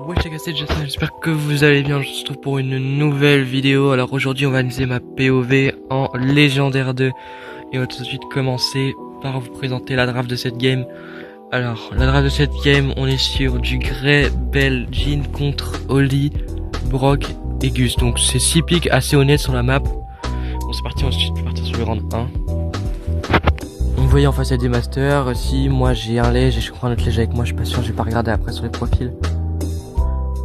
Ouais, c'est Cassette, j'espère que vous allez bien. Je vous retrouve pour une nouvelle vidéo. Alors aujourd'hui, on va analyser ma POV en légendaire 2. Et on va tout de suite commencer par vous présenter la draft de cette game. Alors, la draft de cette game, on est sur du Grey, Bell, Jhin contre Holly, Brock et Gus. Donc c'est 6 picks assez honnêtes sur la map. Bon, c'est parti, ensuite je vais partir sur le round 1. Vous voyez en face il y a des masters. Si moi j'ai un lège et je prends un autre lège avec moi, je suis pas sûr, je vais pas regarder après sur les profils.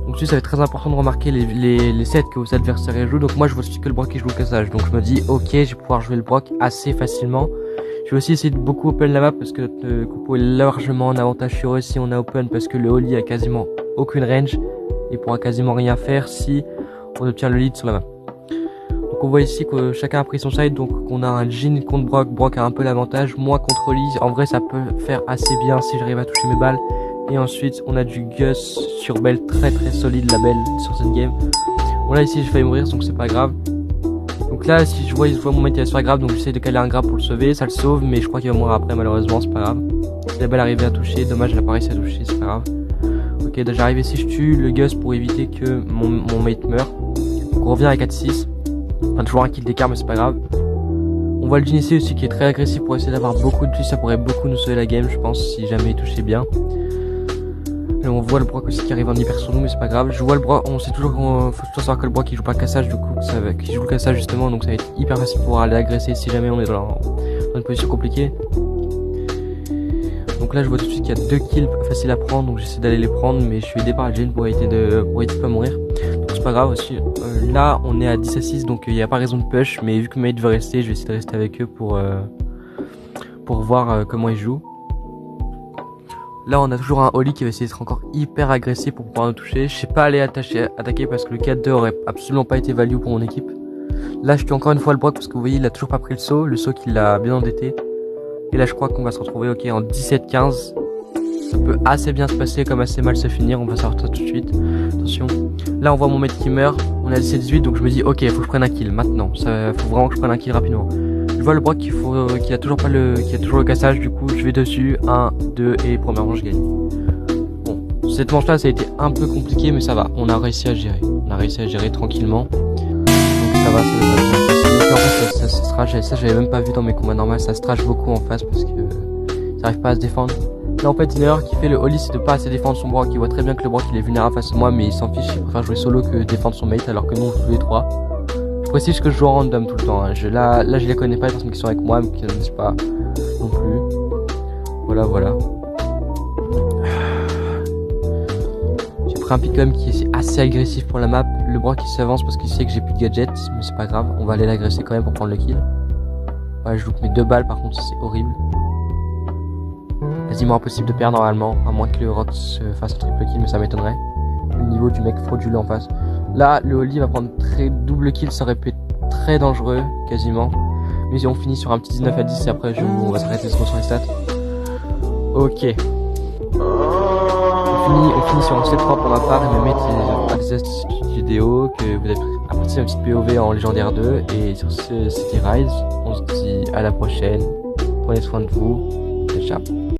Donc ça va être très important de remarquer les sets que vos adversaires jouent. Donc moi je vois aussi que le Brock qui joue le cassage. Donc je me dis ok, je vais pouvoir jouer le Brock assez facilement. Je vais aussi essayer de beaucoup open la map parce que notre Kupo est largement en avantage sur eux si on a open, parce que le Holly a quasiment aucune range et pourra quasiment rien faire si on obtient le lead sur la map. Donc on voit ici que chacun a pris son side, donc on a un Jhin contre Brock. Brock a un peu l'avantage, moi contre Holly. En vrai ça peut faire assez bien si j'arrive à toucher mes balles. Et ensuite on a du Gus sur Bell, très solide la Bell sur cette game. Bon là ici j'ai failli mourir donc c'est pas grave. Donc là si je vois mon mate il va se faire grab, donc j'essaie de caler un grab pour le sauver, ça le sauve mais je crois qu'il va mourir après malheureusement, c'est pas grave. Si la Bell arrivait à toucher, dommage elle a pas réussi à toucher, c'est pas grave. Ok, j'arrive ici, je tue le Gus pour éviter que mon mate meure. Donc on revient à 4-6. On a toujours un kill d'écart mais c'est pas grave. On voit le Jhin ici aussi qui est très agressif pour essayer d'avoir beaucoup de tues, ça pourrait beaucoup nous sauver la game je pense si jamais il touchait bien. Et on voit le Brock aussi qui arrive en hyper sur nous mais c'est pas grave. Je vois le Brock, on sait toujours qu'on faut toujours savoir que le Brock il joue pas le cassage, du coup qui joue le cassage justement, donc ça va être hyper facile pour aller agresser si jamais on est dans une position compliquée. Donc là je vois tout de suite qu'il y a 2 kills faciles à prendre, donc j'essaie d'aller les prendre mais je suis aidé par Jhin pour éviter de pas mourir. Donc c'est pas grave aussi. Là on est à 10-6 donc il n'y a pas raison de push, mais vu que mate veut rester, je vais essayer de rester avec eux pour voir comment ils jouent. Là on a toujours un Holly qui va essayer d'être encore hyper agressif pour pouvoir nous toucher. Je sais pas aller attaquer parce que le 4-2 aurait absolument pas été value pour mon équipe. Là je tue encore une fois le Brock parce que vous voyez il a toujours pas pris le saut qui l'a bien endetté. Et là je crois qu'on va se retrouver ok en 17-15. Ça peut assez bien se passer comme assez mal se finir, on va savoir ça tout de suite. Attention. Là on voit mon mate qui meurt, on est à 17-18 donc je me dis ok il faut que je prenne un kill maintenant. Ça faut vraiment que je prenne un kill rapidement. Je vois le Brock qui a toujours le cassage, du coup je vais dessus, 1, 2 et première manche gagne. Bon, cette manche là ça a été un peu compliqué mais ça va, on a réussi à gérer. On a réussi à gérer tranquillement. Donc ça va, ça va bien. En fait ça se trash, ça j'avais même pas vu dans mes combats normaux, ça se trash beaucoup en face parce que ça arrive pas à se défendre. Là en fait une erreur qui fait le Holly c'est de pas assez défendre son Brock, il voit très bien que le Brock il est vulnérable face à moi mais il s'en fiche, il préfère jouer solo que défendre son mate alors que nous on joue tous les trois. Je précise que je joue en random tout le temps, hein. Là je les connais pas les personnes qui sont avec moi mais qui ne disent pas non plus. Voilà. J'ai pris un pick quand même qui est assez agressif pour la map. Le Brock il s'avance parce qu'il sait que j'ai plus de gadgets mais c'est pas grave, on va aller l'agresser quand même pour prendre le kill. Ouais je loupe mes 2 balles par contre c'est horrible. Quasiment impossible de perdre normalement, à moins que le Rock se fasse un triple kill mais ça m'étonnerait. Le niveau du mec frauduleux en face. Là, le Holly va prendre double kill, ça aurait pu être très dangereux, quasiment. Mais si on finit sur un petit 19-10 et après on va s'arrêter sur les stats. Ok. On finit sur un 7-3 pour ma part et me mettre des astuces vidéo que vous avez apprécié un petit POV en légendaire 2. Et sur ce, c'était Rise. On se dit à la prochaine. Prenez soin de vous. Et ciao.